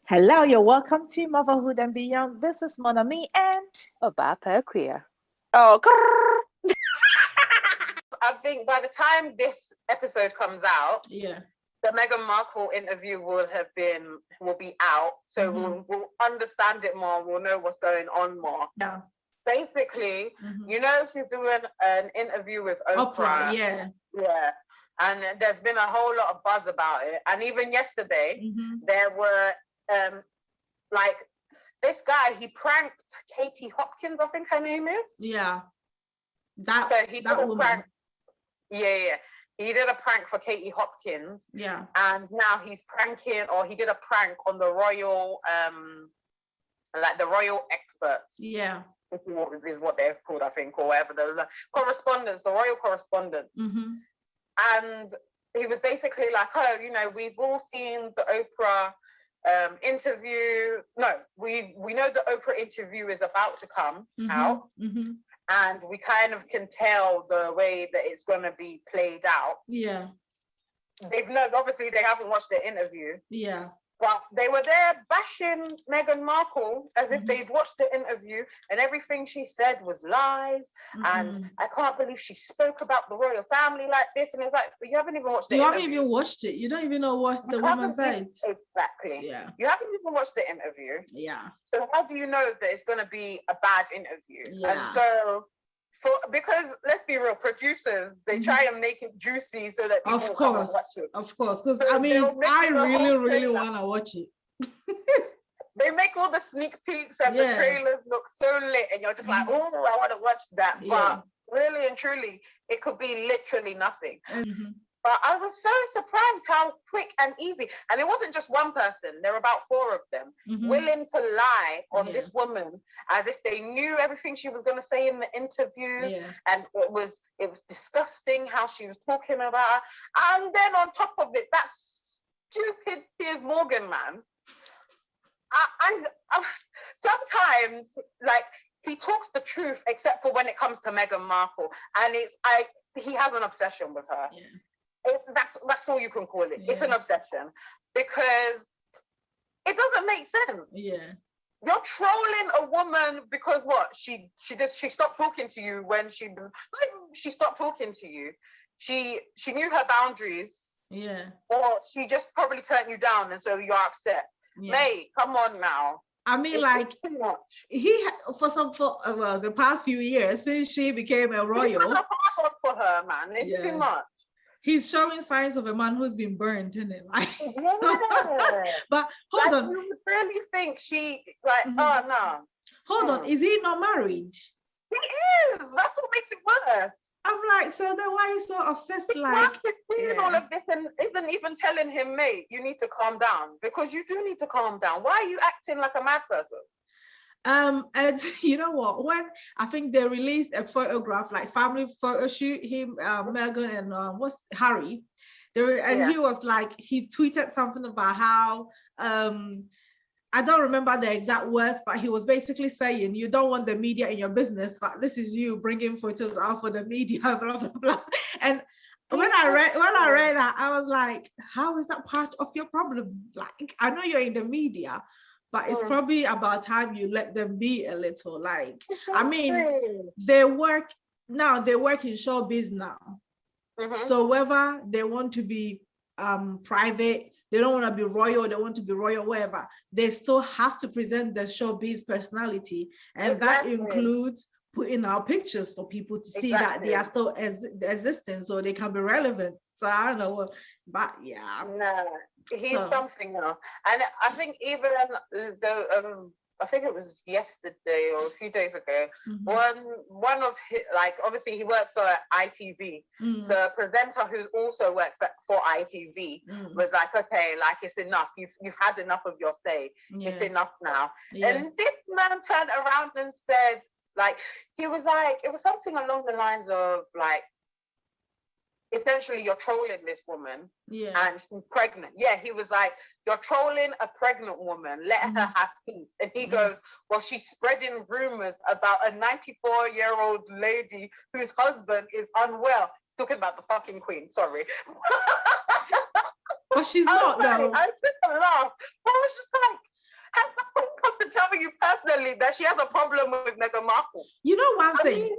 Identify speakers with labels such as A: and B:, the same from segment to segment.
A: Hello, you're welcome to Motherhood and Beyond. This is Monami and
B: Obapa queer.
C: Oh, I think by the time this episode comes out,
A: yeah,
C: the Meghan Markle interview will be out, so we'll understand it more. We'll know what's going on more.
A: yeah,
C: Basically, she's doing an interview with Oprah.
A: yeah,
C: And there's been a whole lot of buzz about it. And even yesterday, there were like this guy. He pranked Katie Hopkins, I think her name is.
A: yeah.
C: So he
A: that
C: did a
A: woman.
C: prank. Yeah. He did a prank for Katie Hopkins.
A: Yeah.
C: And now he did a prank on the royal, like the royal experts.
A: Yeah.
C: Is what they're called, I think, or whatever. The correspondence, the royal correspondence. And he was basically like, oh, we've all seen the Oprah interview. No, we know the Oprah interview is about to come out. And we kind of can tell the way that it's going to be played out.
A: Yeah.
C: Obviously, they haven't watched the interview.
A: Yeah.
C: But they were there bashing Meghan Markle as if they'd watched the interview and everything she said was lies. And I can't believe she spoke about the royal family like this. And it's like, but you haven't even watched the interview.
A: You haven't even watched it. You don't even know what the woman said.
C: Exactly.
A: Yeah.
C: You haven't even watched the interview.
A: Yeah.
C: So how do you know that it's going to be a bad interview?
A: Yeah.
C: And so, because let's be real, producers, they try and make it juicy so that people will come and watch it.
A: Of course. Because
C: So
A: I really want to watch it.
C: They make all the sneak peeks and the trailers look so lit, and you're just like, oh, I want to watch that.
A: Yeah.
C: But really and truly, it could be literally nothing. But I was so surprised how quick and easy. And it wasn't just one person. There were about 4 of them willing to lie on this woman as if they knew everything she was going to say in the interview.
A: Yeah.
C: And it was disgusting how she was talking about her. And then on top of it, that stupid Piers Morgan man. I sometimes, like, he talks the truth, except for when it comes to Meghan Markle. And he has an obsession with her.
A: Yeah.
C: That's all you can call it. Yeah. It's an obsession because it doesn't make sense.
A: Yeah.
C: You're trolling a woman because what? She stopped talking to you when she stopped talking to you. She knew her boundaries.
A: Yeah.
C: Or she just probably turned you down and so you're upset. Yeah. Mate, come on now.
A: I mean, it's too much. The past few years since she became a royal.
C: It's not hard for her, man. It's too much.
A: He's showing signs of a man who's been burned, isn't it? Like, but hold on.
C: You really think she oh no?
A: Hold on, is he not married?
C: He is. That's what makes it worse.
A: I'm like, so then why are you so obsessed?
C: All of this and isn't even telling him, mate, you need to calm down, because you do need to calm down. Why are you acting like a mad person?
A: And you know what? When I think they released a photograph, like family photo shoot, him, Meghan, and Harry, he was like, he tweeted something about how I don't remember the exact words, but he was basically saying, you don't want the media in your business, but this is you bringing photos out for the media, blah blah blah. And when I read that, I was like, how is that part of your problem? Like, I know you're in the media, but it's probably about time you let them be a little. Like, I mean, they work in showbiz now. So whether they want to be private, they don't want to be royal, they want to be royal, whatever, they still have to present their showbiz personality. And that includes putting out pictures for people to see that they are still existing, so they can be relevant. So I don't know, but yeah.
C: No. He's something else. And I think even though I think it was yesterday or a few days ago, one of his, like, obviously he works at ITV, so a presenter who also works for ITV was like, okay, like, it's enough, you've had enough of your say, it's enough now. And this man turned around and said, like, he was like, it was something along the lines of, like, essentially, you're trolling this woman, and she's pregnant. Yeah, he was like, you're trolling a pregnant woman, let her have peace. And he goes, well, she's spreading rumors about a 94-year-old lady whose husband is unwell. He's talking about the fucking queen, sorry.
A: But she's not, though.
C: I just laughed. I was just like, you personally that she has a problem with Meghan Markle?
A: You know one thing.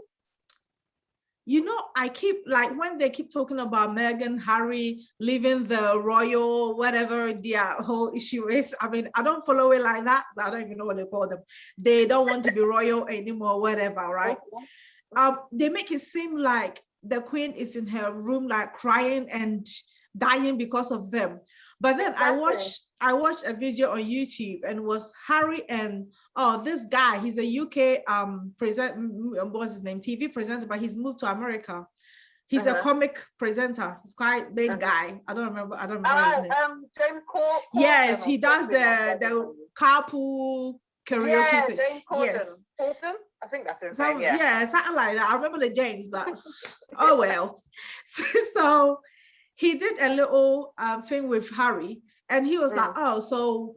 A: You know, I keep, like, when they keep talking about Meghan, Harry leaving the royal, whatever their whole issue is. I mean, I don't follow it like that. So I don't even know what they call them. They don't want to be royal anymore, whatever, right? They make it seem like the Queen is in her room, like crying and dying because of them. But then exactly. I watched a video on YouTube, and it was Harry and this guy. He's a UK what's his name, TV presenter, but he's moved to America. He's a comic presenter. He's quite big guy. I don't remember his name.
C: James Corden.
A: Yes, he does the carpool karaoke thing.
C: James Corden.
A: Yes.
C: Corden? I think that's his name.
A: Yeah, something like that. I remember the James, but oh well. So he did a little thing with Harry, and he was like, oh, so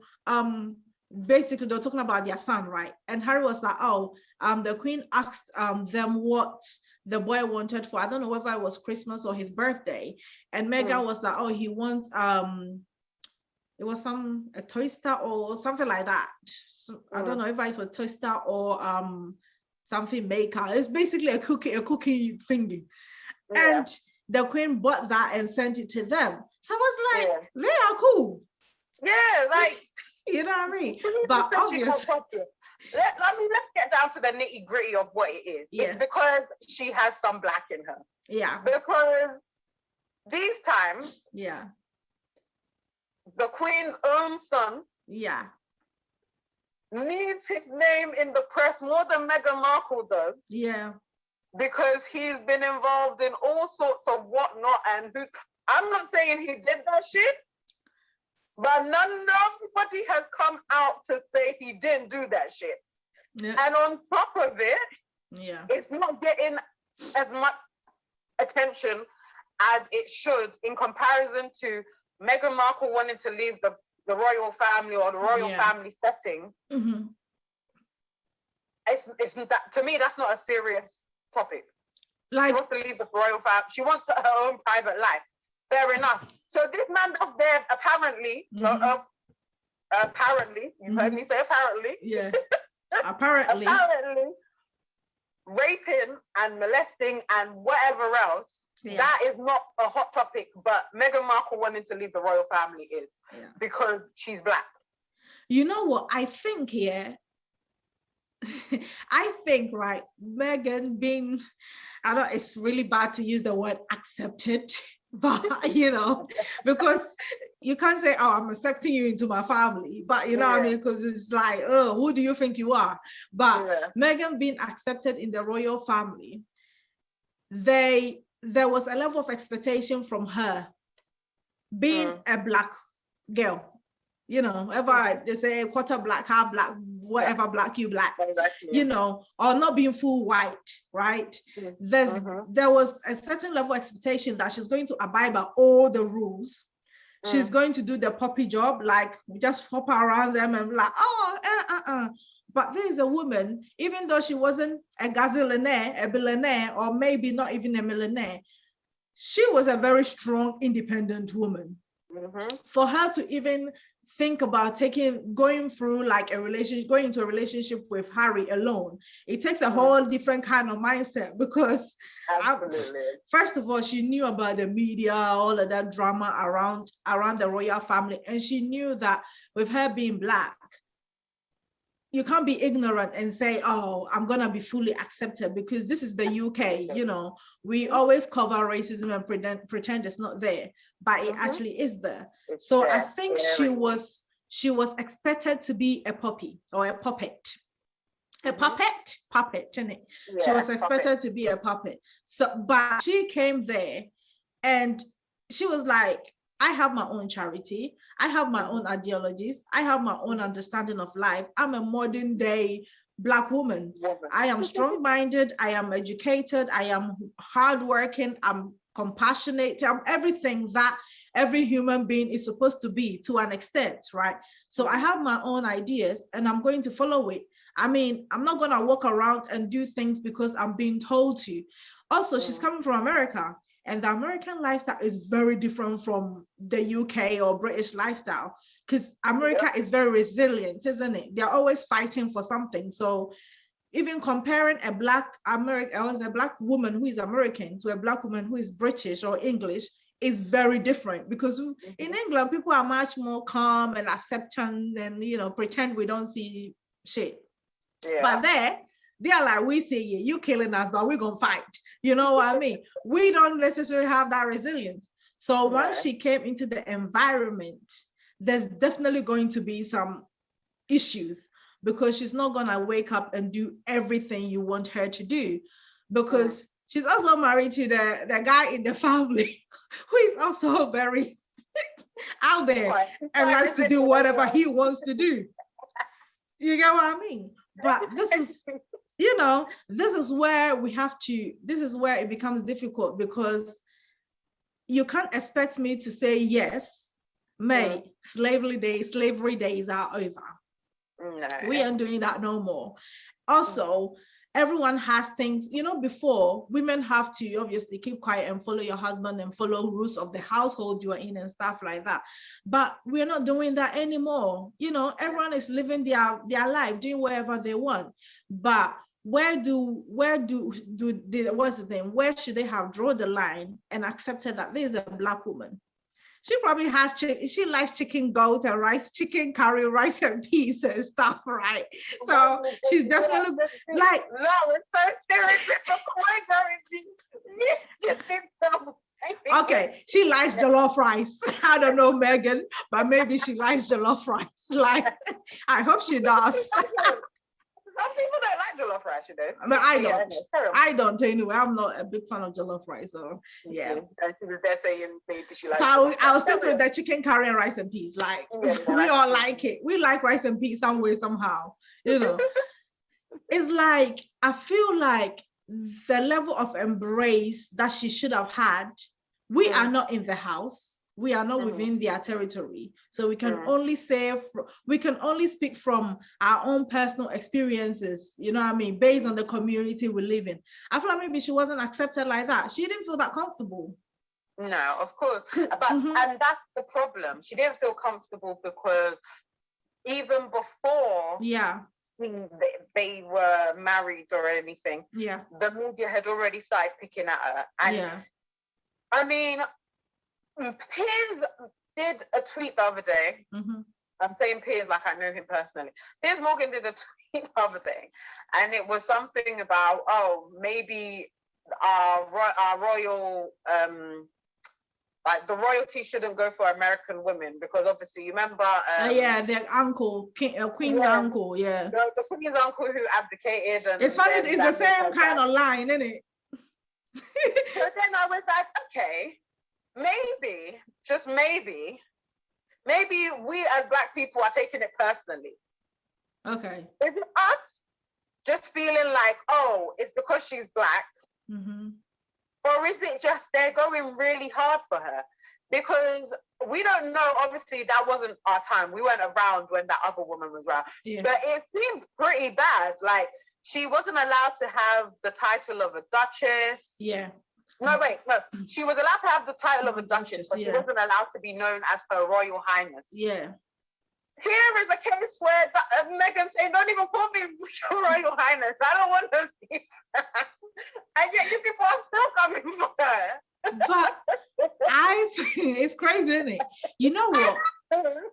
A: basically they're talking about their son, right? And Harry was like, oh, the Queen asked them what the boy wanted for, I don't know whether it was Christmas or his birthday, and Meghan was like, oh, he wants it was a toaster or something like that. So, I don't know if it's a toaster or something maker. It's basically a cookie thingy. And the Queen bought that and sent it to them. So I was like, they are cool.
C: Yeah, like,
A: you know what I mean? But obviously,
C: let's get down to the nitty gritty of what it is. Yeah. It's because she has some black in her.
A: Yeah.
C: Because these times, the Queen's own son, needs his name in the press more than Meghan Markle does.
A: Yeah.
C: Because he's been involved in all sorts of whatnot, and I'm not saying he did that shit, but nobody has come out to say he didn't do that shit. Yeah. And on top of it, it's not getting as much attention as it should in comparison to Meghan Markle wanting to leave the royal family or the royal family setting. Mm-hmm. It's that, to me, that's not a serious topic. Like, she wants to leave the royal family. She wants her own private life. Fair enough. So this man that's there, apparently, apparently, you heard me say apparently.
A: Yeah. Apparently.
C: Apparently, raping and molesting and whatever else. Yeah. That is not a hot topic, but Meghan Markle wanting to leave the royal family is because she's black.
A: You know what? I think right, Meghan being, I don't, it's really bad to use the word accepted, but you know, because you can't say, oh, I'm accepting you into my family, but you know what I mean? Because it's like, oh, who do you think you are? But Meghan being accepted in the royal family, there was a level of expectation from her being a black girl, you know, ever they say quarter black, half black, whatever, black, you black, you know, or not being full white, right? There was a certain level of expectation that she's going to abide by all the rules. She's going to do the puppy job, like just hop around them and be like, oh, But there is a woman, even though she wasn't a gazillionaire, a billionaire, or maybe not even a millionaire, she was a very strong, independent woman. For her to even think about going through like a relationship, going into a relationship with Harry alone, it takes a whole different kind of mindset, because first of all, she knew about the media, all of that drama around the royal family, and she knew that with her being black, you can't be ignorant and say, oh, I'm going to be fully accepted, because this is the UK, you know, we always cover racism and pretend it's not there, but it actually is there. So I think she was expected to be a puppy or a puppet. A puppet, isn't it? She was expected to be a puppet. So, but she came there and she was like, I have my own charity. I have my own ideologies. I have my own understanding of life. I'm a modern day Black woman. I am strong-minded. I am educated. I am hardworking. I'm compassionate. I'm everything that every human being is supposed to be, to an extent, right? So I have my own ideas and I'm going to follow it. I mean, I'm not going to walk around and do things because I'm being told to. Also, she's coming from America. And the American lifestyle is very different from the UK or British lifestyle, because America is very resilient, isn't it? They're always fighting for something. So even comparing a black American or a black woman who is American to a black woman who is British or English is very different, because in England, people are much more calm and accepting and, you know, pretend we don't see shit. Yeah. But there, they are like, we see you, you killing us, but we're going to fight. You know what I mean? We don't necessarily have that resilience. So once she came into the environment, there's definitely going to be some issues, because she's not going to wake up and do everything you want her to do, because she's also married to the guy in the family who is also very out there and likes to do whatever he wants to do. You get what I mean? But this is, you know, this is where it becomes difficult, because you can't expect me to say, yes, slavery days are over. No. We aren't doing that no more. Also, everyone has things, you know, before women have to obviously keep quiet and follow your husband and follow rules of the household you are in and stuff like that. But we're not doing that anymore. You know, everyone is living their life, doing whatever they want. But where should they have drawn the line and accepted that this is a black woman? She probably has, she likes chicken goat and rice, chicken curry, rice and peas and stuff, right? So she's definitely like... No, it's so stereotypical. Okay, she likes jollof rice. I don't know Meghan, but maybe she likes jollof rice. Like, I hope she does.
C: Some people don't like jollof rice, you know.
A: But I don't. I don't anyway. I'm not a big fan of jollof rice, so yeah.
C: And she was there saying maybe she likes.
A: So I was still with the chicken curry and rice and peas. Like we all like it. We like rice and peas some way somehow. You know, it's like I feel like the level of embrace that she should have had. We are not in the house. We are not within their territory, so we can only speak from our own personal experiences, you know what I mean, based on the community we live in. I feel like maybe she wasn't accepted like that. She didn't feel that comfortable.
C: No, of course, but and that's the problem. She didn't feel comfortable because even before they were married or anything, the media had already started picking at her. And I mean, Piers did a tweet the other day. I'm saying Piers like I know him personally. Piers Morgan did a tweet the other day, and it was something about, maybe our royal, like the royalty shouldn't go for American women, because obviously you remember...
A: their uncle, Queen's uncle,
C: the Queen's uncle who abdicated. And
A: it's funny, it's the same kind of line, isn't it?
C: So then I was like, okay, maybe, just maybe we as Black people are taking it personally.
A: Okay.
C: Is it us just feeling like, it's because she's Black? Or is it just they're going really hard for her? Because we don't know, obviously that wasn't our time. We weren't around when that other woman was around. But it seemed pretty bad. Like, she wasn't allowed to have the title of a duchess. No, she was allowed to have the title of a duchess, but she wasn't allowed to be known as Her Royal Highness.
A: Here
C: is a case where Meghan saying, don't even call me Your Royal Highness. I don't want to be. And yet you people are still coming for her.
A: But I think it's crazy, isn't it? You know what?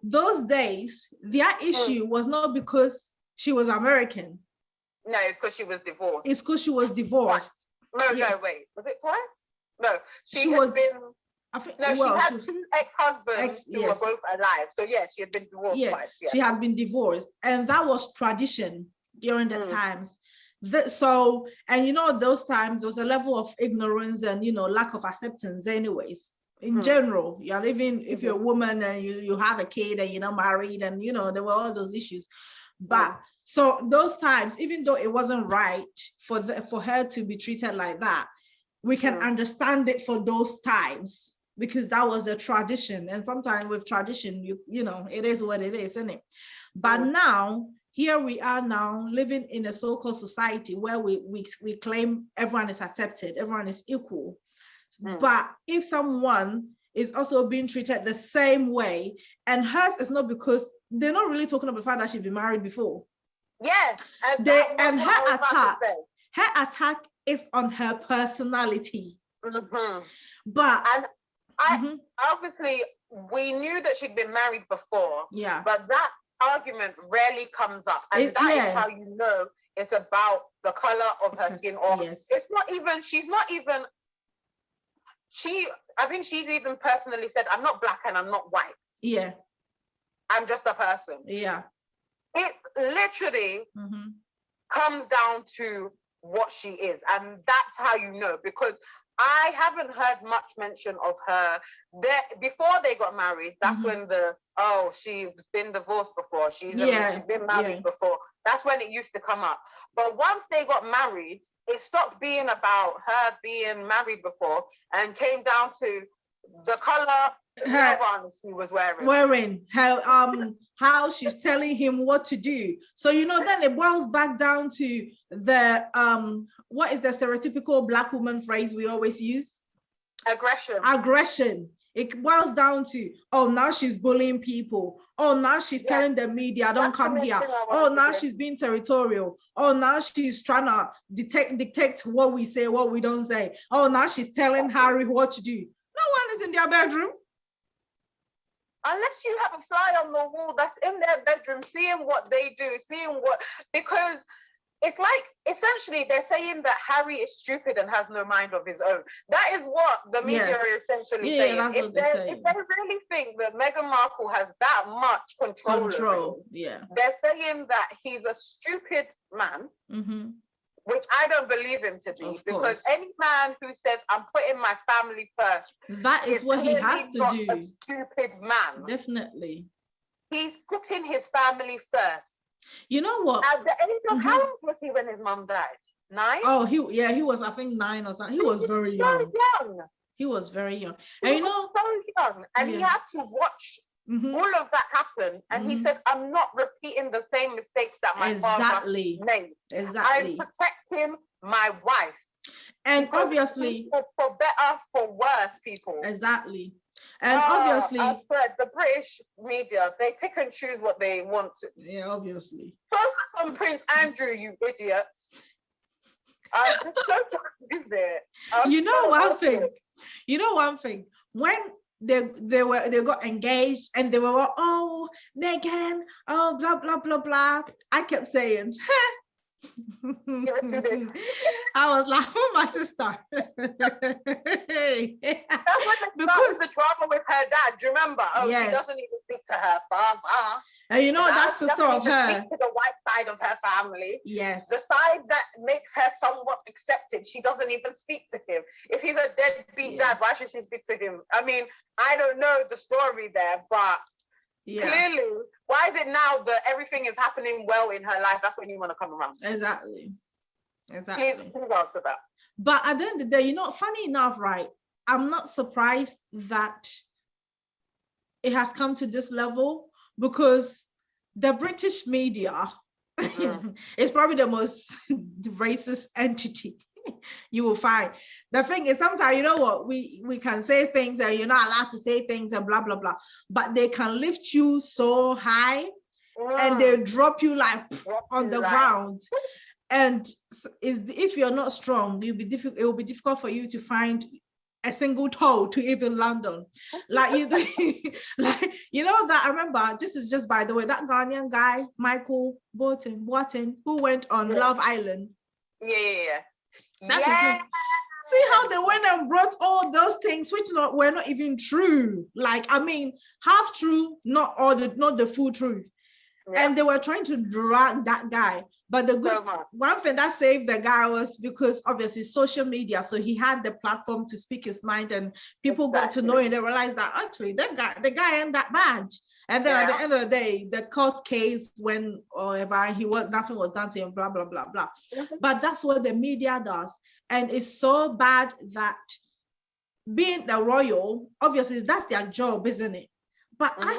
A: Those days, their issue was not because she was American.
C: No, it's because she was divorced.
A: It's because she was divorced.
C: No, wait. Was it twice? No, she had been... I think, she had two ex-husbands who were both alive. So she had been divorced twice.
A: She had been divorced. And that was tradition during the times. And you know, those times, there was a level of ignorance and, you know, lack of acceptance anyways. In general, you're living, if you're a woman and you have a kid and you're not married, and, you know, there were all those issues. But so those times, even though it wasn't right for her to be treated like that, we can understand it for those times, because that was the tradition. And sometimes with tradition, you know, it is what it is, isn't it? But now, here we are now living in a so-called society where we claim everyone is accepted, everyone is equal. But if someone is also being treated the same way, and hers is not because they're not really talking about the fact that she's been married before.
C: Yes,
A: and her attack is on her personality. But
C: obviously we knew that she'd been married before.
A: Yeah.
C: But that argument rarely comes up, and is how you know it's about the color of her skin, or it's not even. I think she's even personally said, "I'm not black and I'm not white.
A: Yeah,
C: I'm just a person."
A: Yeah.
C: It literally comes down to what she is, and that's how you know, because I haven't heard much mention of her. Before they got married, that's when she's been divorced before. She's been married before. That's when it used to come up. But once they got married, it stopped being about her being married before and came down to the color she was wearing
A: her how she's telling him what to do. So then it boils back down to the what is the stereotypical black woman phrase we always use? Aggression. It boils down to, now she's bullying people. Now she's telling the media, don't come here. Now she's being territorial. Now she's trying to dictate what we say, what we don't say. Now she's telling Harry what to do. No one is in their bedroom.
C: Unless you have a fly on the wall that's in their bedroom, seeing what they do, because it's like, essentially, they're saying that Harry is stupid and has no mind of his own. That is what the media are essentially saying.
A: That's what they're saying.
C: If they really think that Meghan Markle has that much control, they're saying that he's a stupid man, which I don't believe him to be, because any man who says, I'm putting my family first,
A: that is what he has to do.
C: A stupid man.
A: Definitely.
C: He's putting his family first.
A: You know what?
C: At the age of how old was he when his mom died? 9?
A: Oh, he was, I think, 9 or something. He was very young. He was very young. And
C: so young. And he had to watch all of that happen. And he said, I'm not repeating the same mistakes that my father made.
A: Exactly.
C: I'm protecting my wife.
A: And obviously,
C: for better, for worse, people.
A: Exactly. And obviously,
C: I've said the British media, they pick and choose what they want to.
A: Yeah, obviously.
C: Focus on Prince Andrew, you idiots. I'm just so confused there.
A: You know one thing. When they got engaged and they were all, Meghan, blah blah blah blah. I kept saying, I was laughing at my sister.
C: That's when because the drama with her dad. Do you remember? She doesn't even speak to her father.
A: And that's sister of her.
C: Speak to the white side of her family.
A: Yes.
C: The side that makes her somewhat accepted. She doesn't even speak to him. If he's a deadbeat dad, why should she speak to him? I mean, I don't know the story there, but clearly, why is it now that everything is happening well in her life? That's when you want to come around.
A: Exactly.
C: Please answer that.
A: But at the end of the day, funny enough, right? I'm not surprised that it has come to this level, because the British media is probably the most racist entity you will find. The thing is, sometimes, we can say things and you're not allowed to say things and blah, blah, blah, but they can lift you so high and they drop you like on the ground. And if you're not strong, it will be difficult for you to find a single toe to even land on. That I remember, this is just by the way, that Ghanaian guy, Michael Boaten, who went on Love Island. That's his name. See how they went and brought all those things which were not even true. Half true, not the full truth. And they were trying to drag that guy. But the good one thing that saved the guy was because obviously social media. So he had the platform to speak his mind, and people got to know, and they realized that actually the guy ain't that bad. And then at the end of the day, the court case when nothing was done to him, blah, blah, blah, blah. But that's what the media does. And it's so bad that being the royal, obviously that's their job, isn't it? But I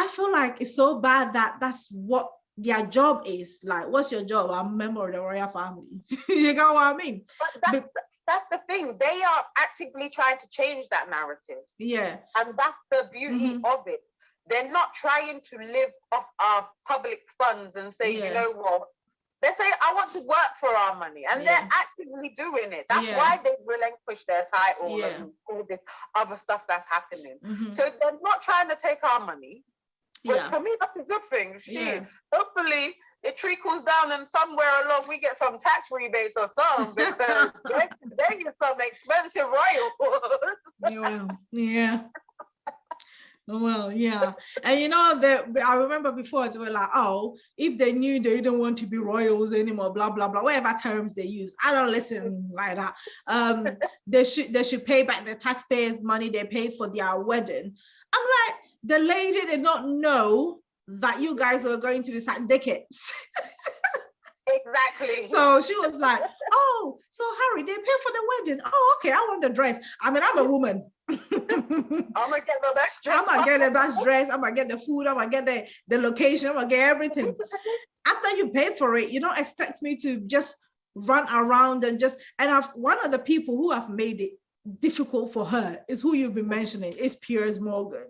A: feel like it's so bad that that's what their job is. Like, what's your job? I'm a member of the royal family. You know what I mean?
C: But that's the thing. They are actively trying to change that narrative.
A: Yeah.
C: And that's the beauty of it. They're not trying to live off our public funds and say, you know what? They say, I want to work for our money. And they're actively doing it. That's why they relinquish their title and all this other stuff that's happening. So they're not trying to take our money. Which for me, that's a good thing. Hopefully it trickles down and somewhere along we get some tax rebates or something, because they get some expensive royals.
A: Well, yeah. And you know, I remember before they were like, oh, if they knew they didn't want to be royals anymore, blah, blah, blah, whatever terms they use. I don't listen like that. They should pay back the taxpayers' money they paid for their wedding. I'm like, the lady did not know that you guys were going to be such dickheads.
C: Exactly.
A: So she was like, oh, so Harry, they pay for the wedding. Oh, okay, I want the dress. I mean, I'm a woman.
C: I'm gonna get the best dress.
A: I'm gonna get the best dress. I'm gonna get the food. I'm gonna get the location. I'm gonna get everything. After you pay for it, you don't expect me to just run around and one of the people who have made it difficult for her is who you've been mentioning, is Piers Morgan.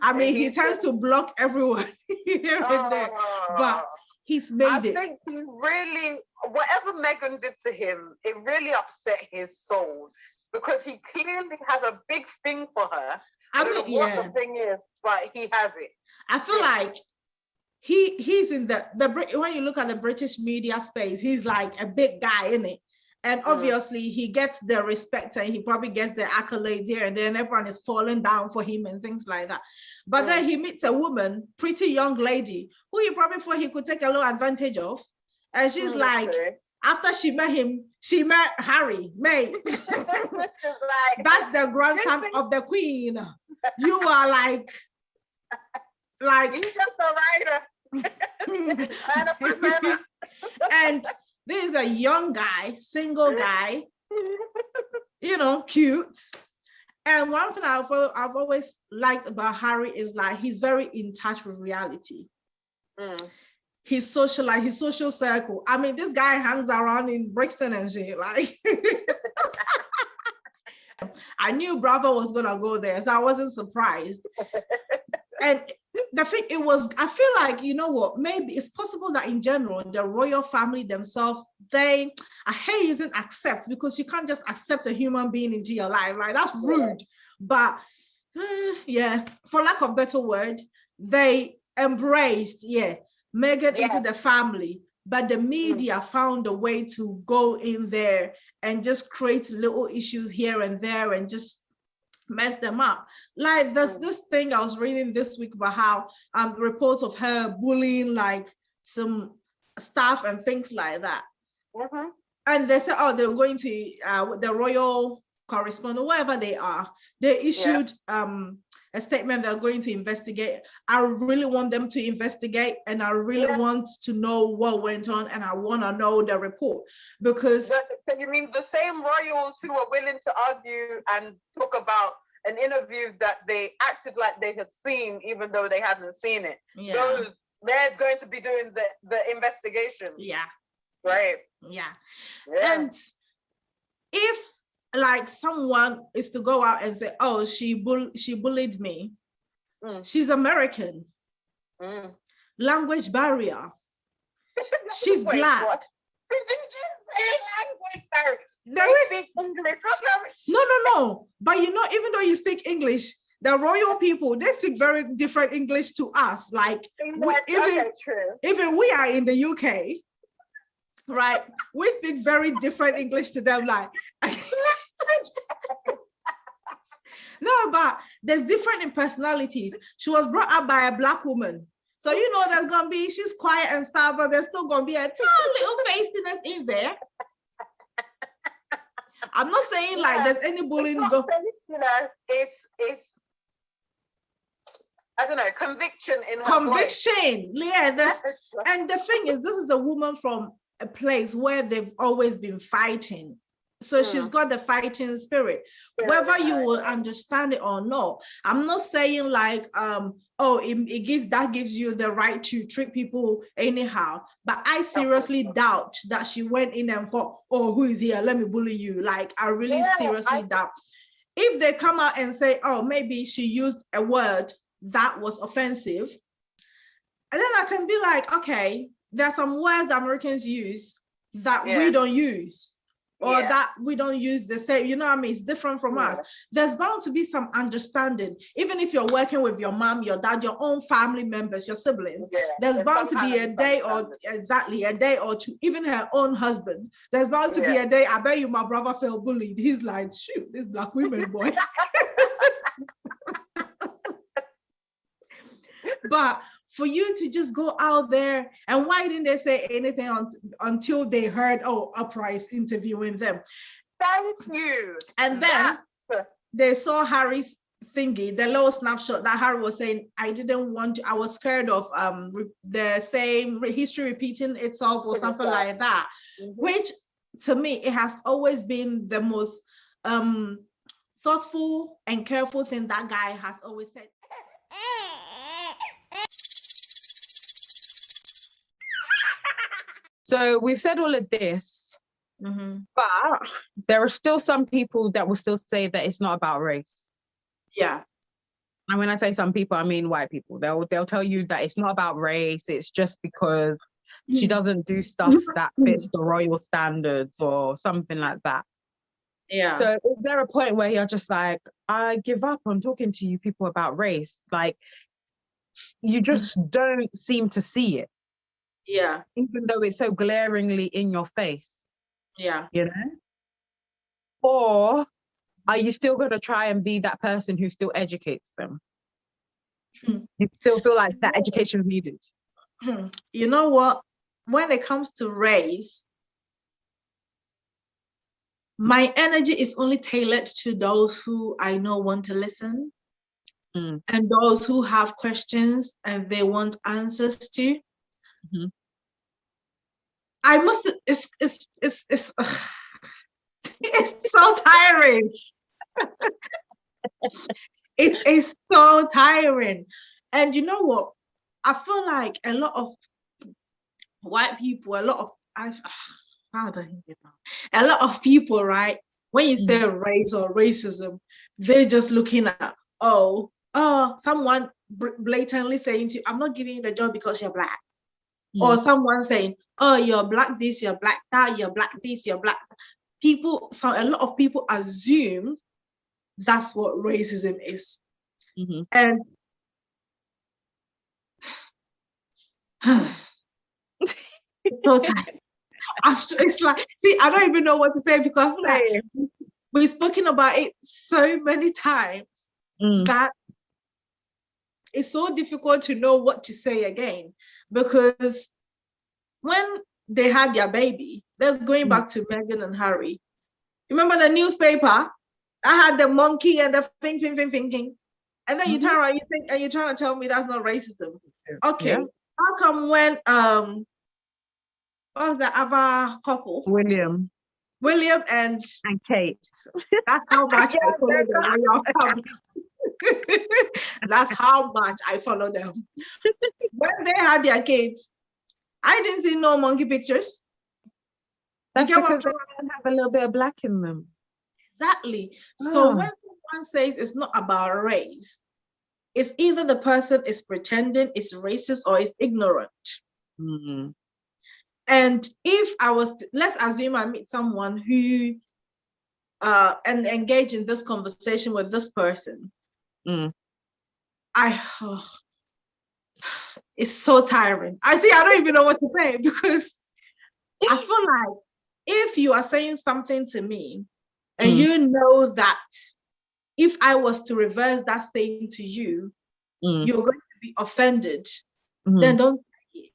A: I mean, he tends to block everyone here and there, but he's made it.
C: I think he really, whatever Meghan did to him, it really upset his soul, because he clearly has a big thing for her. I don't know what the thing is, but he has it.
A: I feel like he's in the when you look at the British media space, he's like a big guy in it. And obviously he gets the respect and he probably gets the accolades here, and then everyone is falling down for him and things like that. But then he meets a woman, pretty young lady, who he probably thought he could take a little advantage of. And she's like, after she met him, she met Harry, mate. That's the grandson of the Queen. You are like
C: you just a writer.
A: And this is a young guy, single guy, you know, cute. And one thing I've always liked about Harry is like he's very in touch with reality. His social circle. I mean, this guy hangs around in Brixton and shit. Like, I knew Bravo was gonna go there, so I wasn't surprised. And the thing, I feel like, you know what, maybe it's possible that in general, the royal family themselves, I hate using accept, because you can't just accept a human being into your life. Like, that's rude. But for lack of a better word, they embraced, Meghan into the family, but the media found a way to go in there and just create little issues here and there and just mess them up. Like there's this thing I was reading this week about how reports of her bullying like some staff and things like that. And they said, oh, they're going to the royal correspondent, wherever they are, they issued a statement they're going to investigate. I really want them to investigate, and I really want to know what went on, and I want to know the report, because
C: so you mean the same royals who were willing to argue and talk about an interview that they acted like they had seen even though they hadn't seen it, they're going to be doing the investigation. Right. And if like someone is to go out and say, oh, she bullied me, she's American, language barrier, she's black. What? Did you say language barrier?
A: Speak English. No. But you know, even though you speak English, the royal people, they speak very different English to us. Like even we are in the UK, right? We speak very different English to them. Like no, but there's different personalities. She was brought up by a black woman. So you know there's gonna be, she's quiet and stuff, but there's still gonna be a tiny little feistiness in there. I'm not saying like there's any bullying.
C: You know, it's I don't know, conviction in her
A: conviction. Voice. And the thing is, this is a woman from a place where they've always been fighting. So she's got the fighting spirit, whether you will understand it or not. I'm not saying like, it gives you the right to treat people anyhow. But I seriously doubt that she went in and thought, oh, who is here? Let me bully you. Like, I really seriously doubt. If they come out and say, oh, maybe she used a word that was offensive, and then I can be like, okay, there are some words that Americans use that we don't use. Or that we don't use the same, you know what I mean? It's different from us. There's bound to be some understanding. Even if you're working with your mom, your dad, your own family members, your siblings, there's bound to be a day or two, even her own husband. There's bound to be a day, I bet you my brother felt bullied. He's like, shoot, this black women boy. But for you to just go out there, and why didn't they say anything until they heard, oh, Oprah is interviewing them?
C: Thank you.
A: And then they saw Harry's thingy, the little snapshot that Harry was saying, I didn't want to, I was scared of the same history repeating itself or something like that, which to me, it has always been the most thoughtful and careful thing that guy has always said.
B: So we've said all of this, but there are still some people that will still say that it's not about race.
A: Yeah.
B: And when I say some people, I mean white people. They'll tell you that it's not about race. It's just because she doesn't do stuff that fits the royal standards or something like that.
A: Yeah.
B: So is there a point where you're just like, I give up on talking to you people about race? Like, you just don't seem to see it.
A: Yeah.
B: Even though it's so glaringly in your face.
A: Yeah.
B: You know? Or are you still going to try and be that person who still educates them? You still feel like that education is needed?
A: You know what? When it comes to race, my energy is only tailored to those who I know want to listen and those who have questions and they want answers to. I must, it's so tiring. It is so tiring. And you know what? I feel like a lot of white people, a lot of people, right? When you say race or racism, they're just looking at, someone blatantly saying to you, I'm not giving you the job because you're black. Or someone saying, oh, you're black this, you're black that, you're black this, you're black. A lot of people assume that's what racism is. And it's so tired. It's like, see, I don't even know what to say because like, we've spoken about it so many times that it's so difficult to know what to say again. Because when they had their baby, let's going back to Meghan and Harry. Remember the newspaper? I had the monkey and the thinking. And then you turn around, you think, and you're trying to tell me that's not racism. Okay. How come when what was the other couple?
B: William
A: and
B: Kate.
A: That's how much I follow them. That's how much I follow them. When they had their kids, I didn't see no monkey pictures.
B: That's because they have a little bit of black in them.
A: Exactly. So when someone says it's not about race, it's either the person is pretending, is racist, or is ignorant. And if I was to, let's assume I meet someone who and engage in this conversation with this person, it's so tiring. I don't even know what to say because I feel like if you are saying something to me and you know that if I was to reverse that saying to you, you're going to be offended, then don't say it.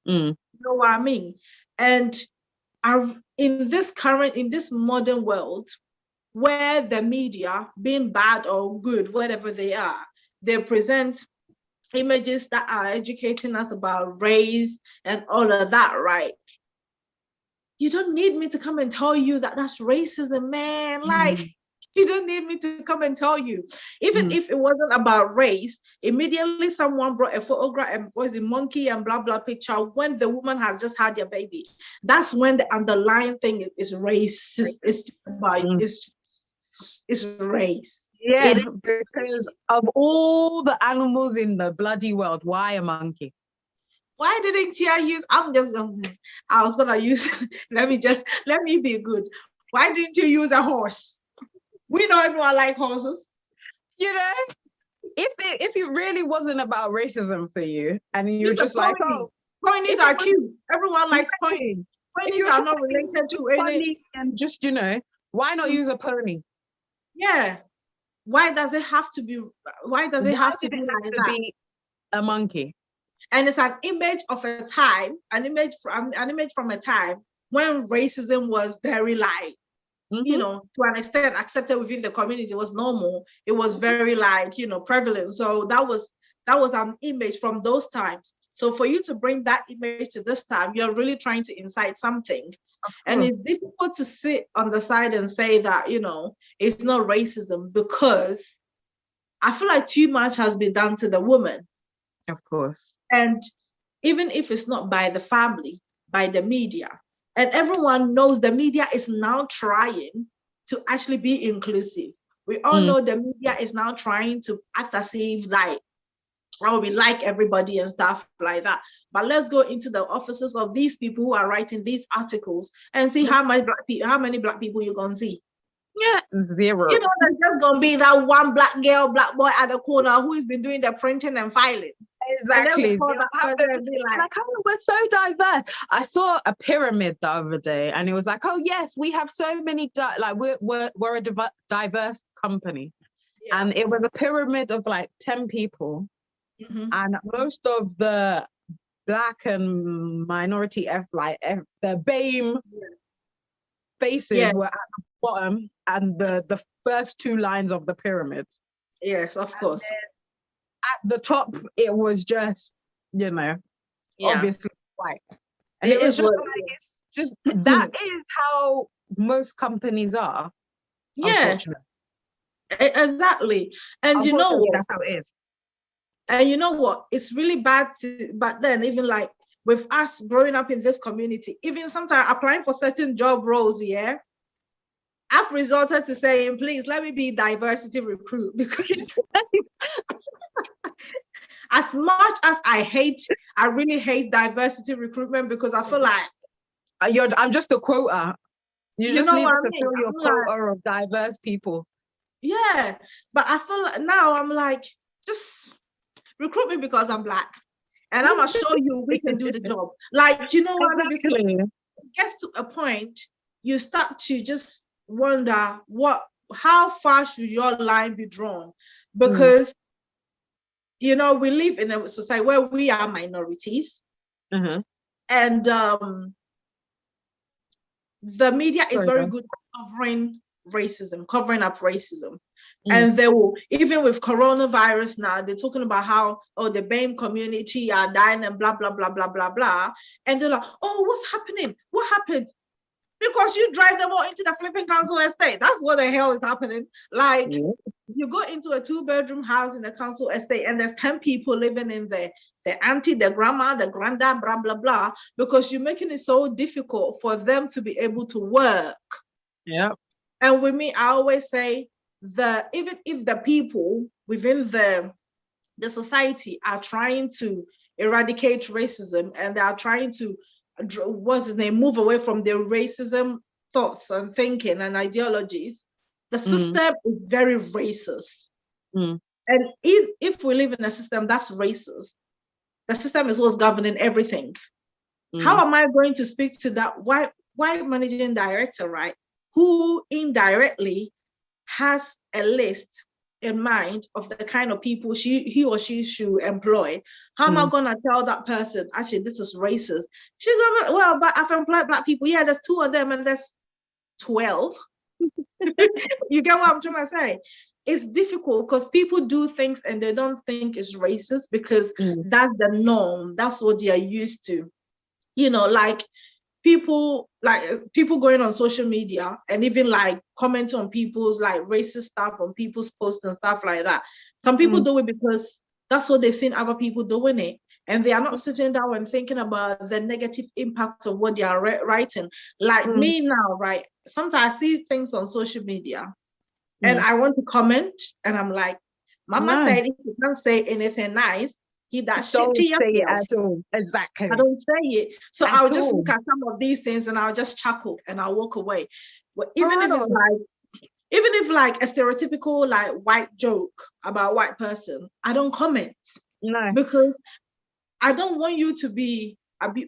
A: You know what I mean? And in this modern world, where the media, being bad or good, whatever they are, they present images that are educating us about race and all of that, right? you don't need me to come and tell you that that's racism, man. Like, you don't need me to come and tell you. Even if it wasn't about race, immediately someone brought a photograph and was the monkey and blah, blah picture when the woman has just had their baby. That's when the underlying thing is racist. It's race.
B: Yeah, because of all the animals in the bloody world, why a monkey?
A: Why didn't you use, I was gonna use, let me be good. Why didn't you use a horse? We know everyone like horses.
B: You know, if it really wasn't about racism for you, and you were just like, oh,
A: ponies are cute. Everyone likes ponies. Ponies are not related to any.
B: And just, you know, why not use a pony?
A: Yeah. Why does it have to be? Why does it have to be
B: a monkey?
A: And it's an image of a time, an image from a time when racism was very light. You know, to an extent accepted within the community. It was normal. It was very prevalent. So that was an image from those times. So for you to bring that image to this time, you're really trying to incite something. And it's difficult to sit on the side and say that, it's not racism, because I feel like too much has been done to the woman.
B: Of course.
A: And even if it's not by the family, by the media, and everyone knows the media is now trying to actually be inclusive. We all know the media is now trying to act as if we like everybody and stuff like that. But let's go into the offices of these people who are writing these articles and see how many black people you're gonna see.
B: Yeah, zero.
A: There's just gonna be that one black girl, black boy at the corner who's been doing the printing and filing.
B: Exactly. We're so diverse. I saw a pyramid the other day, and it was like, oh yes, we have so many. We're a diverse company, and it was a pyramid of like 10 people, and most of the black and minority the BAME faces were at the bottom and the first 2 lines of the pyramid.
A: Yes, of course.
B: At the top, it was just, obviously white. And it was just that is how most companies are.
A: Yeah, exactly. And you know what?
B: That's how it is.
A: And you know what? It's really bad but then even like with us growing up in this community, even sometimes applying for certain job roles, I've resorted to saying, please let me be diversity recruit, because as much as I really hate diversity recruitment, because I feel like
B: I'm just a quota. You just need to fulfill your quota of diverse people.
A: Yeah, but I feel like now I'm like, just recruit me because I'm black, and I'm gonna show you we can do the job. Like, you know what?
B: Exactly.
A: Because it gets to a point you start to just wonder how far should your line be drawn, because we live in a society where we are minorities, and the media is very good at covering up racism. And they will, even with coronavirus now, they're talking about how, the BAME community are dying and blah, blah, blah, blah, blah, blah. And they're like, oh, what's happening? What happened? Because you drive them all into the flipping council estate. That's what the hell is happening. Like, you go into a 2-bedroom house in the council estate and there's 10 people living in there. The auntie, the grandma, the granddad, blah, blah, blah, because you're making it so difficult for them to be able to work.
B: Yeah.
A: And with me, I always say, even if the people within the society are trying to eradicate racism and they are trying to move away from their racism thoughts and thinking and ideologies, the system is very racist. And if we live in a system that's racist, the system is what's governing everything. How am I going to speak to that white managing director, right, who indirectly has a list in mind of the kind of people he or she should employ? How am I gonna tell that person, actually, this is racist? She's gonna, well, but I've employed black people. Yeah, there's 2 of them and there's 12. You get what I'm trying to say? It's difficult because people do things and they don't think it's racist because that's the norm. That's what they are used to. Like people going on social media and even like comment on people's like racist stuff on people's posts and stuff like that. Some people do it because that's what they've seen other people doing it. And they are not sitting down and thinking about the negative impact of what they are writing. Like me now, right? Sometimes I see things on social media and I want to comment and I'm like, Mama said if you can't say anything nice, keep that shit to yourself.
B: Don't say it at all. Exactly.
A: I don't say it. So I'll just look at some of these things and I'll just chuckle and I'll walk away. But even if like a stereotypical like white joke about a white person, I don't comment.
B: No.
A: Because I don't want you to be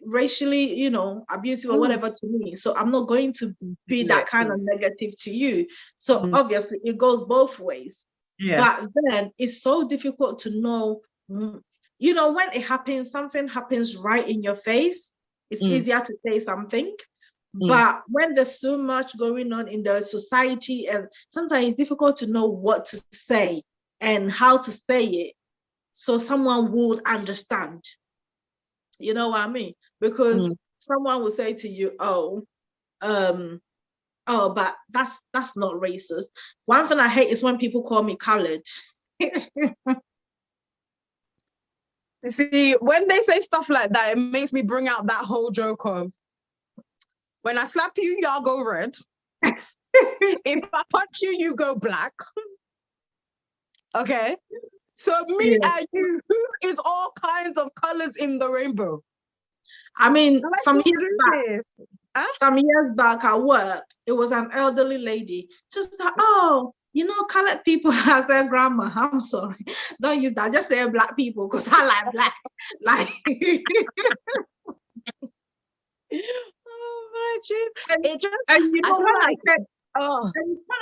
A: racially, you know, abusive or whatever to me. So I'm not going to be that kind of negative to you. So obviously it goes both ways. Yeah. But then it's so difficult to know, you know, when it happens, something happens right in your face, it's easier to say something. But when there's so much going on in the society, and sometimes it's difficult to know what to say and how to say it so someone would understand. You know what I mean? Because someone will say to you, but that's not racist. One thing I hate is when people call me colored.
B: See, when they say stuff like that, it makes me bring out that whole joke of, when I slap you, y'all go red. If I punch you, you go black. Okay? So me and you, who is all kinds of colors in the rainbow?
A: I mean, some years back at work, it was an elderly lady. Just like, oh, you know, colored people. I said, Grandma, I'm sorry. Don't use that. Just say black people because I like black. Like,
B: oh my Jesus.
A: And you know,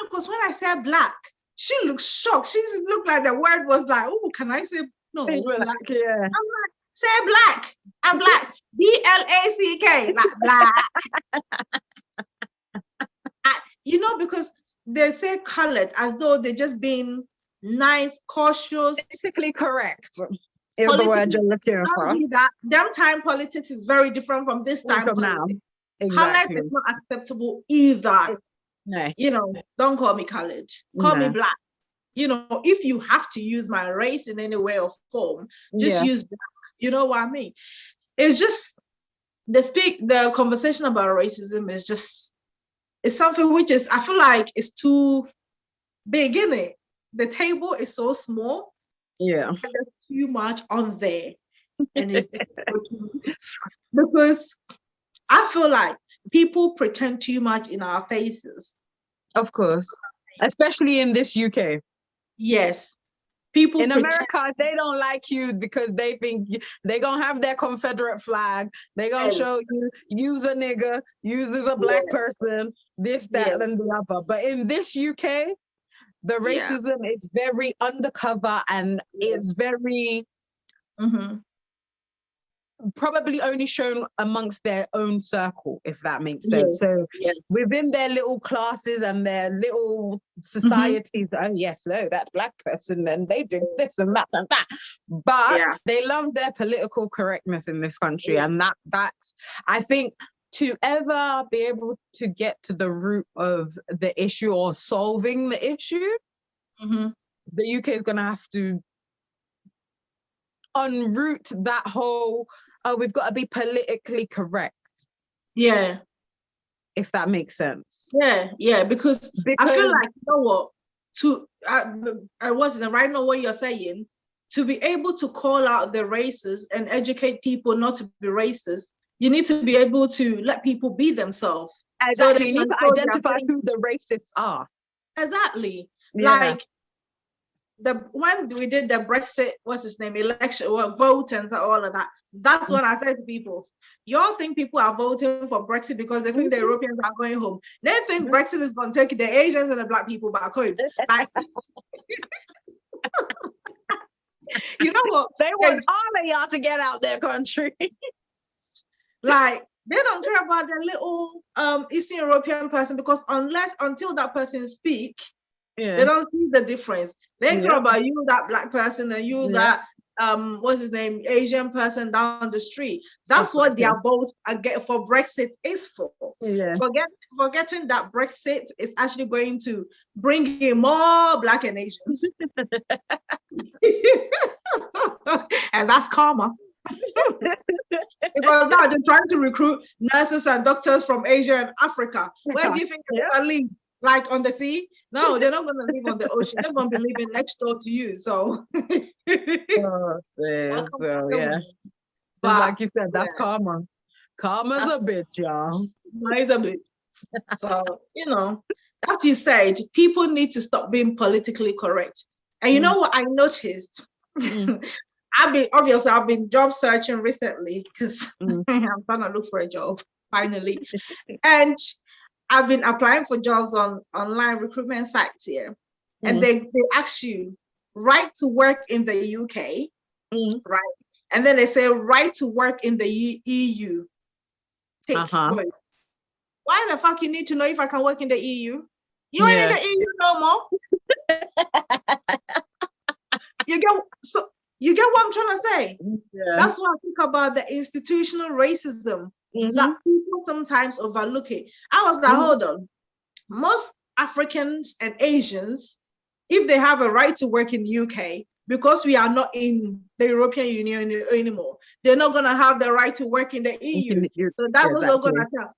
A: because when I said black, she looked shocked. She looked like the word was like, oh, can I say no?
B: Black, yeah.
A: I'm like, say black. I'm black. BLACK. Like black. You know, because they say colored as though they're just being nice, cautious.
B: Politically correct is the word you're looking for.
A: Them time politics is very different from this time
B: from now.
A: Exactly. Colored is not acceptable either.
B: No.
A: You know, don't call me colored. Call me black. You know, if you have to use my race in any way or form, just use black. You know what I mean? It's just the conversation about racism is just, it's something which is, I feel like it's too big, isn't it? The table is so small.
B: Yeah.
A: And there's too much on there. And it's because I feel like people pretend too much in our faces.
B: Of course. Especially in this UK.
A: Yes. People
B: in America, they don't like you because they think they're going to have their Confederate flag. They're going to show you, use a nigger, use as a black person, this, that, and the other. But in this UK, the racism is very undercover and it's very probably only shown amongst their own circle, if that makes sense. So within their little classes and their little societies, that black person, and they did this and that and that. But they love their political correctness in this country. And that's, I think, to ever be able to get to the root of the issue or solving the issue, the UK is going to have to unroot that whole, we've got to be politically correct.
A: Yeah.
B: If that makes sense.
A: Yeah, because I feel like, you know what, I wasn't right now what you're saying, to be able to call out the races and educate people not to be racist, you need to be able to let people be themselves.
B: Exactly. So you need to identify who the racists are.
A: Exactly. Like, when we did the Brexit, election, vote and all of that, that's what I said to people. Y'all think people are voting for Brexit because they think the Europeans are going home. They think Brexit is going to take the Asians and the black people back home. Like, you know what?
B: They want all of y'all to get out their country.
A: Like, they don't care about their little Eastern European person, because until that person speak, they don't see the difference. They care about you, that black person, and you, that what's his name, Asian person down the street. That's what their vote for Brexit is for.
B: Yeah.
A: Forgetting that Brexit is actually going to bring in more Black and Asians. And that's karma. Because now they're trying to recruit nurses and doctors from Asia and Africa. Where do you think they're going to live? Like on the sea? No, they're not going to live on the ocean. They're going to be living next door to you. So,
B: yeah. But like you said, that's karma. Karma's a bitch, y'all.
A: It's a bitch. So, as you said, people need to stop being politically correct. And you know what I noticed? I've been job searching recently because I'm trying to look for a job finally. And I've been applying for jobs on online recruitment sites here. And they ask you right to work in the UK, right? And then they say right to work in the EU. Why the fuck you need to know if I can work in the EU? You ain't in the EU no more. You get what I'm trying to say? Yeah. That's what I think about the institutional racism that people sometimes overlook it. I was like, hold on. Most Africans and Asians, if they have a right to work in the UK, because we are not in the European Union anymore, they're not going to have the right to work in the EU. So that was not going to tell,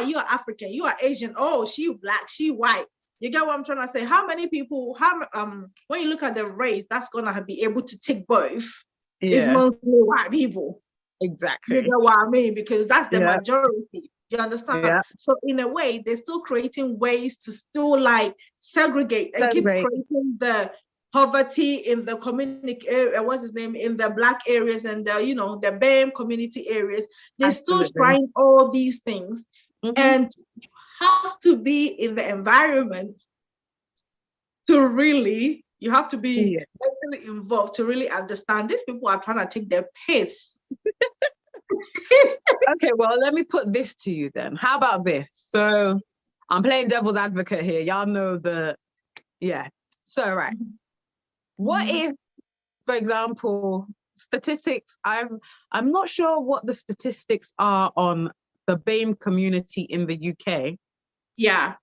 A: you are African, you are Asian, oh, she Black, she white. You get what I'm trying to say? How many people, when you look at the race, that's going to be able to take both. It's mostly white people.
B: Exactly.
A: You get what I mean? Because that's the majority. You understand? Yeah. So in a way, they're still creating ways to still like segregate and keep creating the poverty in the community area, in the Black areas and the, the BAME community areas. They're still trying all these things. And have to be in the environment to really, you have to be really involved to really understand these people are trying to take their piss.
B: Okay, well, let me put this to you then. How about this? So I'm playing devil's advocate here. Y'all know So, right. What if, for example, statistics, I'm not sure what the statistics are on the BAME community in the UK.
A: Yeah.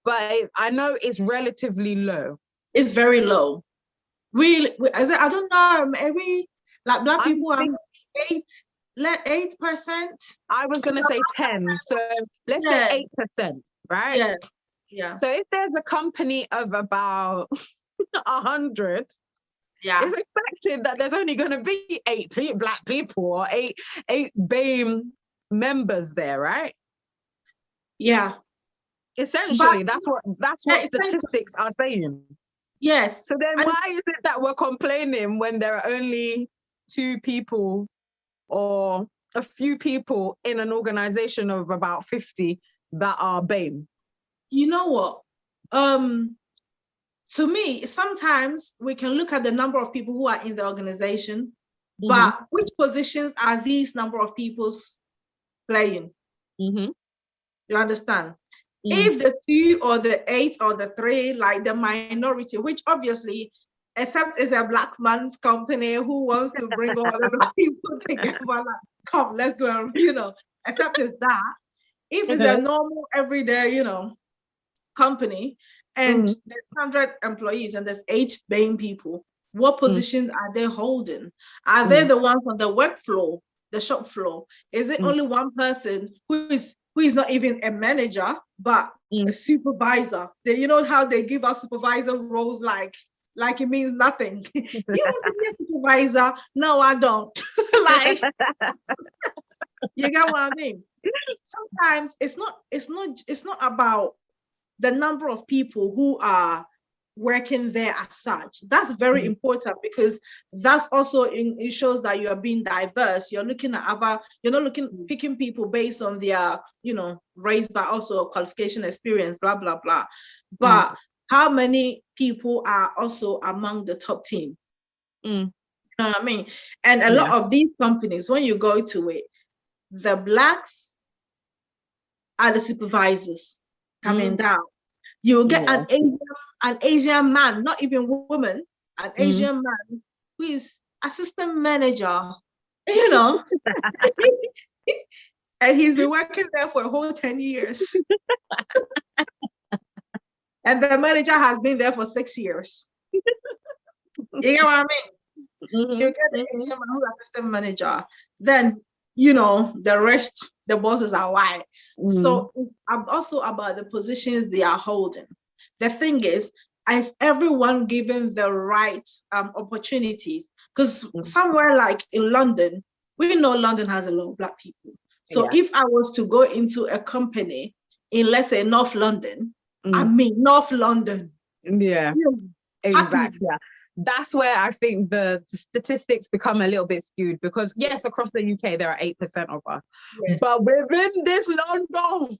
B: But I know it's relatively low.
A: It's very low. Really, I don't know, maybe like Black people are 8%.
B: I was gonna say 10. So let's say 8%, right?
A: Yeah.
B: So if there's a company of about 100, it's expected that there's only gonna be 8 Black people or eight BAME members there, right?
A: Yeah.
B: Essentially, that's what statistics are saying.
A: Yes.
B: So then why is it that we're complaining when there are only 2 people or a few people in an organization of about 50 that are BAME?
A: You know what? To me, sometimes we can look at the number of people who are in the organization, but which positions are these number of people playing? You understand? If the 2 or the 8 or the 3, like the minority, which obviously, except it's a Black man's company who wants to bring all the people together, like, come, let's go, except it's that. If it's a normal, everyday, company, and there's 100 employees and there's 8 BAME people, what positions are they holding? Are they the ones on the work floor, the shop floor? Is it only one person who is not even a manager, but a supervisor? You know how they give us supervisor roles like it means nothing. You want to be a supervisor? No, I don't. Like, you get what I mean? Sometimes it's not about the number of people who are working there as such. That's very important, because that's also it shows that you are being diverse. You're looking at you're not picking people based on their, race, but also qualification, experience, blah, blah, blah. But how many people are also among the top team? You know what I mean? And a lot of these companies, when you go to it, the Blacks are the supervisors coming down. You'll get an Asian man, not even woman, an Asian man who is assistant manager, you know, and he's been working there for a whole 10 years. And the manager has been there for 6 years. You get what I mean?
B: Mm-hmm.
A: You get the Asian man who's assistant manager, then you know the rest, the bosses are white. So it's also about the positions they are holding. The thing is everyone given the right opportunities? Because somewhere like in London, we know London has a lot of Black people. So if I was to go into a company in, let's say, North London, North London.
B: Yeah, exactly. Yeah. That's where I think the statistics become a little bit skewed, because yes, across the UK there are 8% of us, but within this London,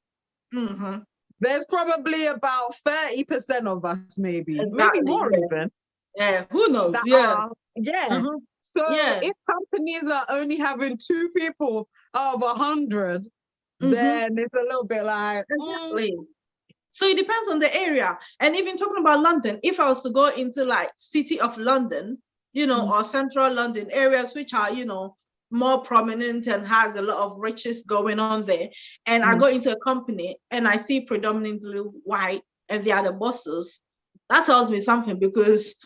B: there's probably about 30% of us, maybe more even.
A: Yeah, who knows?
B: So if companies are only having 2 people out of 100, then it's a little bit like
A: So it depends on the area. And even talking about London, if I was to go into like City of London, you know, or Central London, areas which are, you know, more prominent and has a lot of riches going on there, and I go into a company and I see predominantly white and they are the bosses, that tells me something, because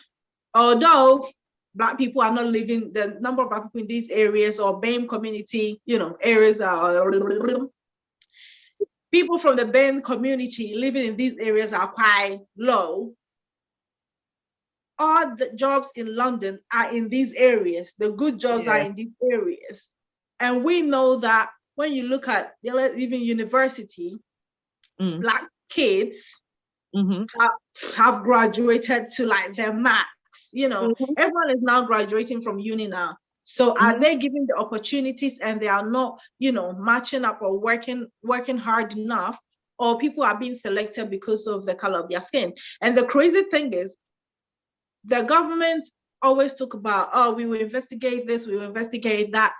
A: although Black people are not living, the number of Black people in these areas or BAME community, you know, areas are people from the BAME community living in these areas are quite low. All the jobs in London are in these areas. The good jobs are in these areas. And we know that when you look at even university, Black kids have graduated to like their max, you know. Everyone is now graduating from uni now. So are they given the opportunities and they are not, you know, matching up or working hard enough, or people are being selected because of the color of their skin? And the crazy thing is, the government always talk about, oh, we will investigate this, we will investigate that,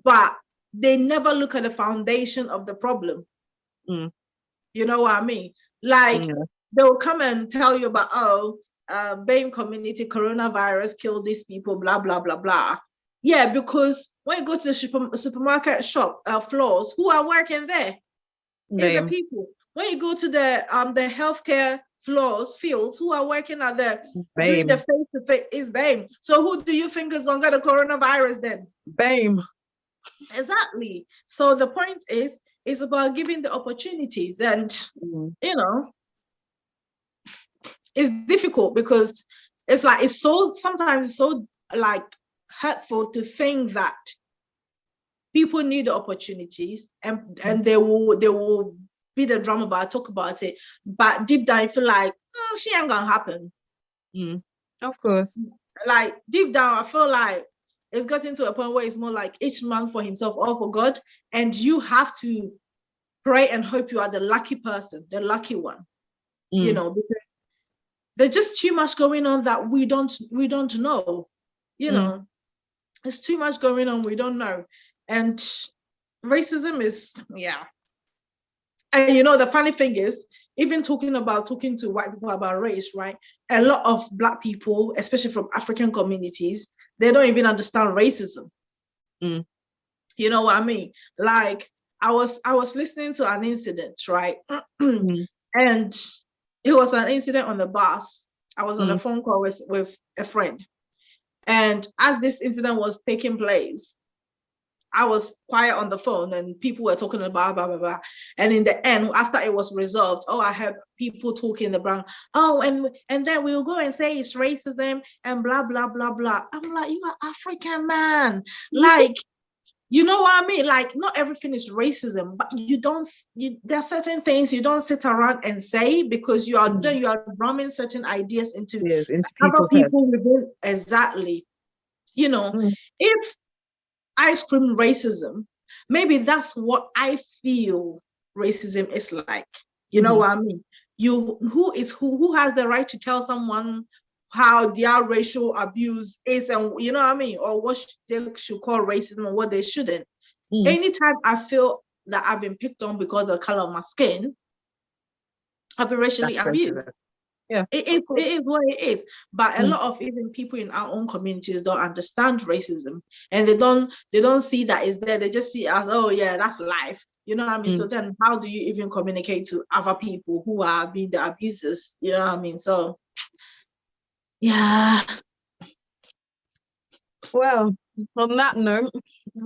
A: but they never look at the foundation of the problem. You know what I mean? Like they'll come and tell you about, oh, BAME community, coronavirus killed these people, blah, blah, blah, blah. Yeah, because when you go to the supermarket shop floors, who are working there? It's the people. When you go to the healthcare fields, who are working at the doing the face-to-face is BAME. So who do you think is gonna get the coronavirus then?
B: BAME.
A: Exactly. So the point is about giving the opportunities, and you know, it's difficult because it's like sometimes it's so like hurtful to think that people need the opportunities and they will beat the drum about, talk about it, but deep down I feel like she ain't gonna happen.
B: Of course.
A: Like deep down I feel like it's gotten to a point where it's more like each man for himself, all for God, and you have to pray and hope you are the lucky person, the lucky one. You know, because there's just too much going on that we don't know. You know, there's too much going on we don't know. And racism is, and you know, the funny thing is, even talking to white people about race, right? A lot of Black people, especially from African communities, they don't even understand racism. You know what I mean? Like I was listening to an incident, right? And it was an incident on the bus. I was on a phone call with a friend. And as this incident was taking place, I was quiet on the phone and people were talking about blah, blah, blah. And in the end, after it was resolved, I heard people talking about, and then we'll go and say it's racism and blah, blah, blah, blah. I'm like, you are African, man. Like, you know what I mean? Like, not everything is racism, but there are certain things you don't sit around and say because you are drumming certain ideas into other people within. Exactly. You know, if I scream racism, maybe that's what I feel racism is like. You know what I mean? Who has the right to tell someone how their racial abuse is, and you know what I mean, or what they should call racism and what they shouldn't. Anytime I feel that I've been picked on because of the color of my skin, I've been racially abused.
B: Yeah,
A: it is what it is. But a lot of even people in our own communities don't understand racism, and they don't see that it's there. They just see it as, oh yeah, that's life. You know what I mean? So then how do you even communicate to other people who are being the abusers? You know what I mean? So yeah.
B: Well, on that note,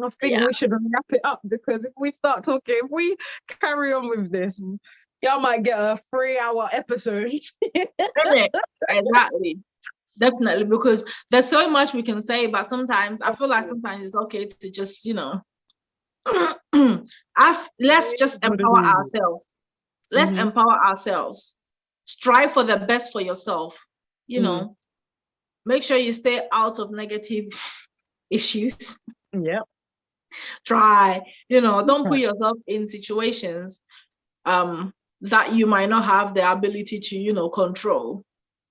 B: I think we should wrap it up, because if we carry on with this, y'all might get a 3-hour episode.
A: Exactly. Definitely, because there's so much we can say, but sometimes I feel like sometimes it's okay to just, let's just empower ourselves. Let's empower ourselves. Strive for the best for yourself. Make sure you stay out of negative issues.
B: Yeah.
A: Try, don't put yourself in situations that you might not have the ability to, control.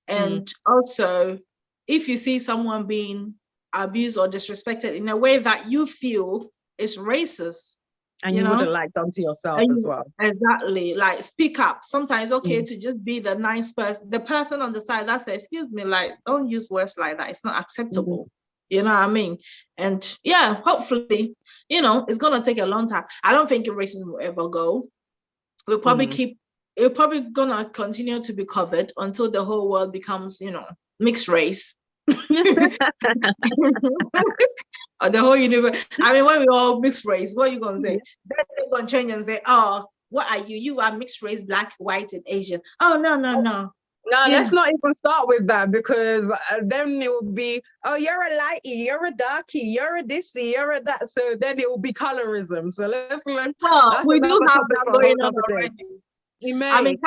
A: And also, if you see someone being abused or disrespected in a way that you feel is racist,
B: and you wouldn't like done to yourself as well.
A: Exactly. Like, speak up. Sometimes it's okay to just be the nice person, the person on the side that says, excuse me, like, don't use words like that. It's not acceptable. You know what I mean? And yeah, hopefully, it's going to take a long time. I don't think racism will ever go. We'll probably it's probably going to continue to be covered until the whole world becomes, mixed race. Or the whole universe. I mean, when we all mixed race, what are you going to say? Then they're going to change and say, oh, what are you? You are mixed race, black, white, and Asian. Oh, no.
B: No, let's not even start with that, because then it will be, oh, you're a lighty, you're a darky, you're a thisy, you're a that. So then it will be colorism. So let's learn.
A: Oh, we do have that going on already. I mean,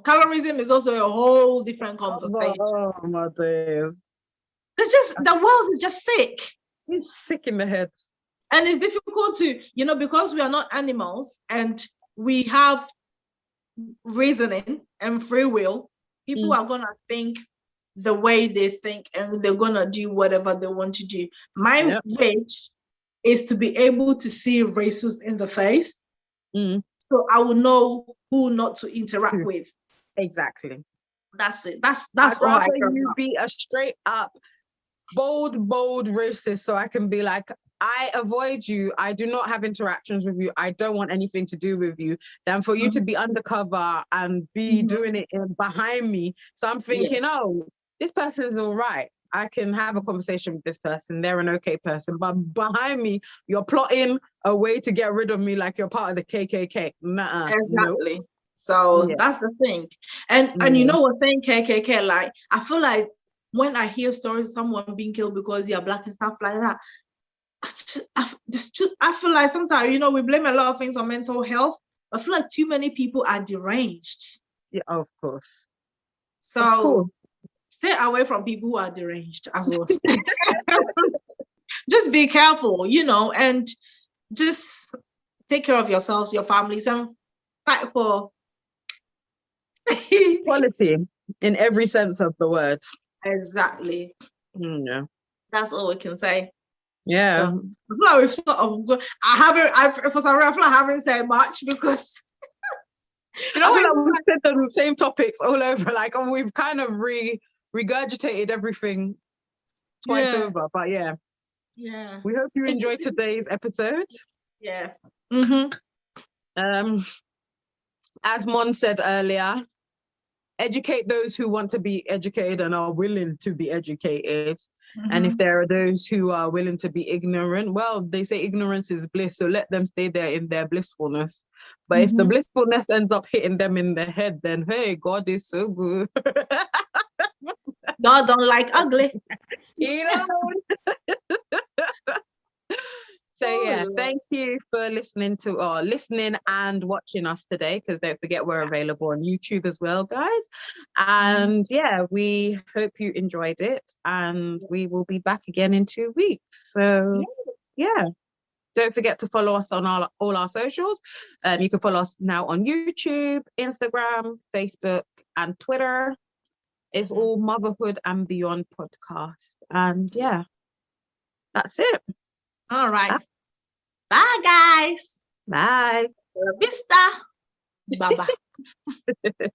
A: colorism is also a whole different conversation.
B: Oh my days.
A: It's just, the world is just sick.
B: It's sick in the head.
A: And it's difficult to, because we are not animals and we have reasoning and free will, people are going to think the way they think, and they're going to do whatever they want to do. My wish is to be able to see racists in the face. So I will know who not to interact with.
B: Exactly.
A: That's it. That's all I care about.
B: You be a straight up, bold racist, so I can be like, I avoid you. I do not have interactions with you. I don't want anything to do with you. Than for you to be undercover and be doing it behind me. So I'm thinking, oh, this person's all right. I can have a conversation with this person. They're an okay person. But behind me, you're plotting a way to get rid of me, like you're part of the KKK. Nuh-uh.
A: Exactly. Nope. So that's the thing. And what's saying KKK, like, I feel like when I hear stories of someone being killed because they're black and stuff like that, I feel like sometimes, we blame a lot of things on mental health. I feel like too many people are deranged.
B: Yeah, of course.
A: So stay away from people who are deranged as well. Just be careful, and just take care of yourselves, your families, and fight for
B: quality in every sense of the word.
A: Exactly.
B: Yeah.
A: That's all we can say.
B: Yeah.
A: So, I feel like we've sort of, for some reason, I feel like I haven't said much, because
B: we've said the same topics all over, like, we've kind of regurgitated everything twice over. But yeah, we hope you enjoyed today's episode.
A: Yeah.
B: As Mon said earlier, educate those who want to be educated and are willing to be educated. And if there are those who are willing to be ignorant, well, they say ignorance is bliss, so let them stay there in their blissfulness. But if the blissfulness ends up hitting them in the head, then hey, God is so good.
A: God don't like ugly.
B: So thank you for listening and watching us today, because don't forget we're available on YouTube as well, guys. And we hope you enjoyed it, and we will be back again in 2 weeks. So don't forget to follow us on all our socials. You can follow us now on YouTube, Instagram, Facebook, and Twitter. It's all Motherhood and Beyond podcast. And that's it.
A: All right. Bye, guys.
B: Bye.
A: Vista. Bye-bye.